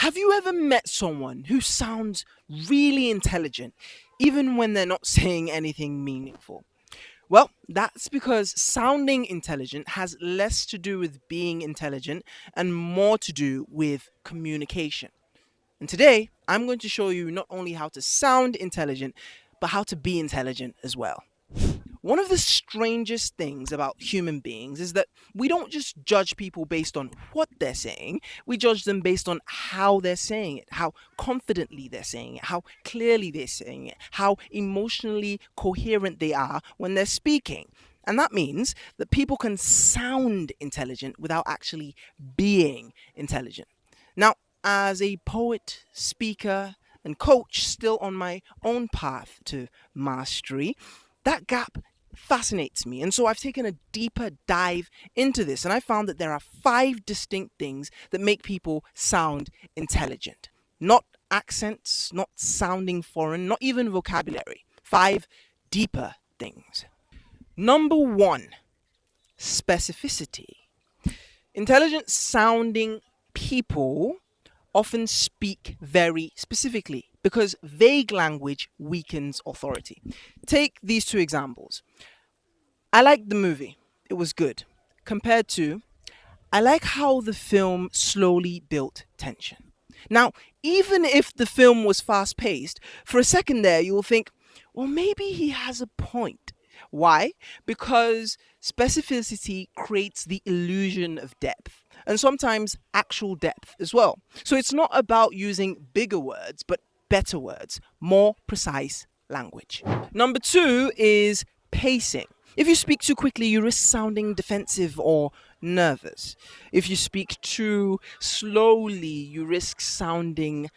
Have you ever met someone who sounds really intelligent, even when they're not saying anything meaningful? Well, that's because sounding intelligent has less to do with being intelligent and more to do with communication. And today, I'm going to show you not only how to sound intelligent, but how to be intelligent as well. One of the strangest things about human beings is that we don't just judge people based on what they're saying, we judge them based on how they're saying it, how confidently they're saying it, how clearly they're saying it, how emotionally coherent they are when they're speaking. And that means that people can sound intelligent without actually being intelligent. Now, as a poet, speaker, and coach still on my own path to mastery, that gap fascinates me. And so I've taken a deeper dive into this, and I found that there are 5 distinct things that make people sound intelligent. Not accents, not sounding foreign, not even vocabulary. 5 deeper things. Number 1, specificity. Intelligent sounding people often speak very specifically because vague language weakens authority. Take these 2 examples. I liked the movie, it was good, compared to I like how the film slowly built tension. Now, even if the film was fast paced, for a second there you will think, well, maybe he has a point. Why? Because specificity creates the illusion of depth and sometimes actual depth as well. So it's not about using bigger words, but better words, more precise language. Number 2 is pacing. If you speak too quickly, you risk sounding defensive or nervous. If you speak too slowly, you risk sounding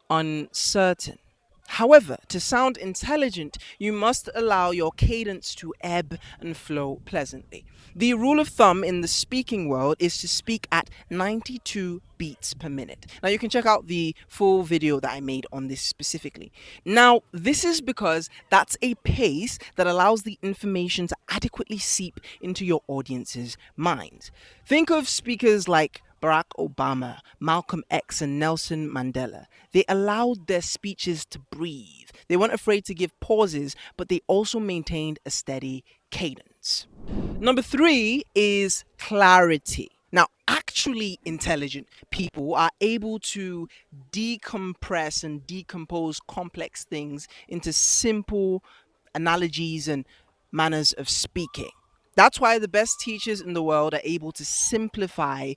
uncertain. However, to sound intelligent, you must allow your cadence to ebb and flow pleasantly. The rule of thumb in the speaking world is to speak at 92 beats per minute. Now, you can check out the full video that I made on this specifically. Now, this is because that's a pace that allows the information to adequately seep into your audience's minds. Think of speakers like Barack Obama, Malcolm X, and Nelson Mandela. They allowed their speeches to breathe. They weren't afraid to give pauses, but they also maintained a steady cadence. Number 3 is clarity. Now, actually intelligent people are able to decompress and decompose complex things into simple analogies and manners of speaking. That's why the best teachers in the world are able to simplify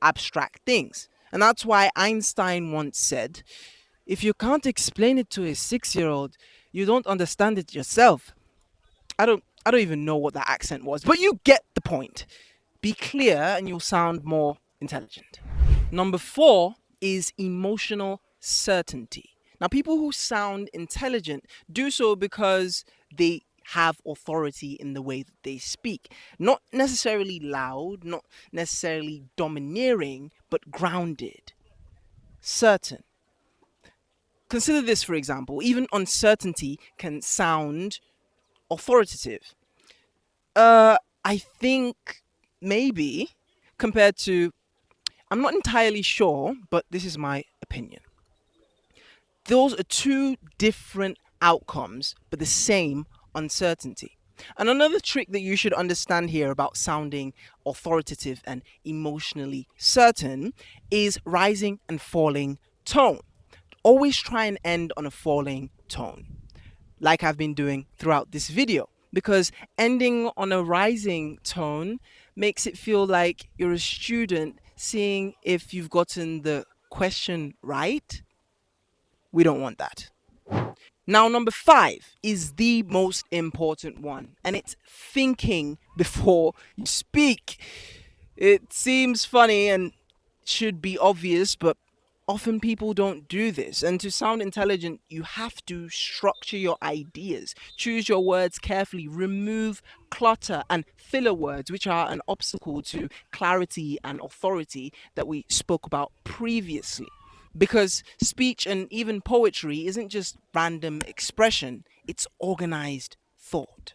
abstract things. And that's why Einstein once said, if you can't explain it to a 6-year-old, you don't understand it yourself. I don't even know what that accent was, but you get the point. Be clear and you'll sound more intelligent. Number 4 is emotional certainty. Now, people who sound intelligent do so because they have authority in the way that they speak. Not necessarily loud, not necessarily domineering, but grounded, certain. Consider this, for example. Even uncertainty can sound authoritative. I think maybe compared to, I'm not entirely sure, but this is my opinion. Those are 2 different outcomes, but the same uncertainty. And another trick that you should understand here about sounding authoritative and emotionally certain is rising and falling tone. Always try and end on a falling tone, like I've been doing throughout this video, because ending on a rising tone makes it feel like you're a student seeing if you've gotten the question right. We don't want that. Now, number 5 is the most important one, and it's thinking before you speak. It seems funny and should be obvious, but often people don't do this. And to sound intelligent, you have to structure your ideas, choose your words carefully, remove clutter and filler words, which are an obstacle to clarity and authority that we spoke about previously. Because speech and even poetry isn't just random expression, it's organized thought.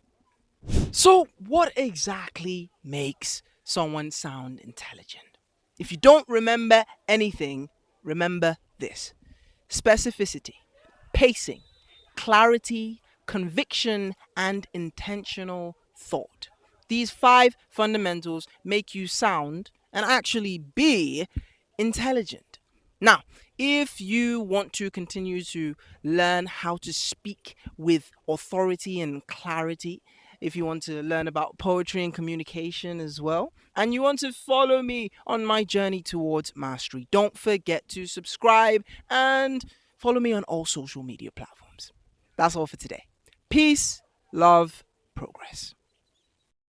So, what exactly makes someone sound intelligent? If you don't remember anything, remember this: specificity, pacing, clarity, conviction, and intentional thought. These 5 fundamentals make you sound and actually be intelligent. Now, if you want to continue to learn how to speak with authority and clarity, if you want to learn about poetry and communication as well, and you want to follow me on my journey towards mastery, don't forget to subscribe and follow me on all social media platforms. That's all for today. Peace, love, progress.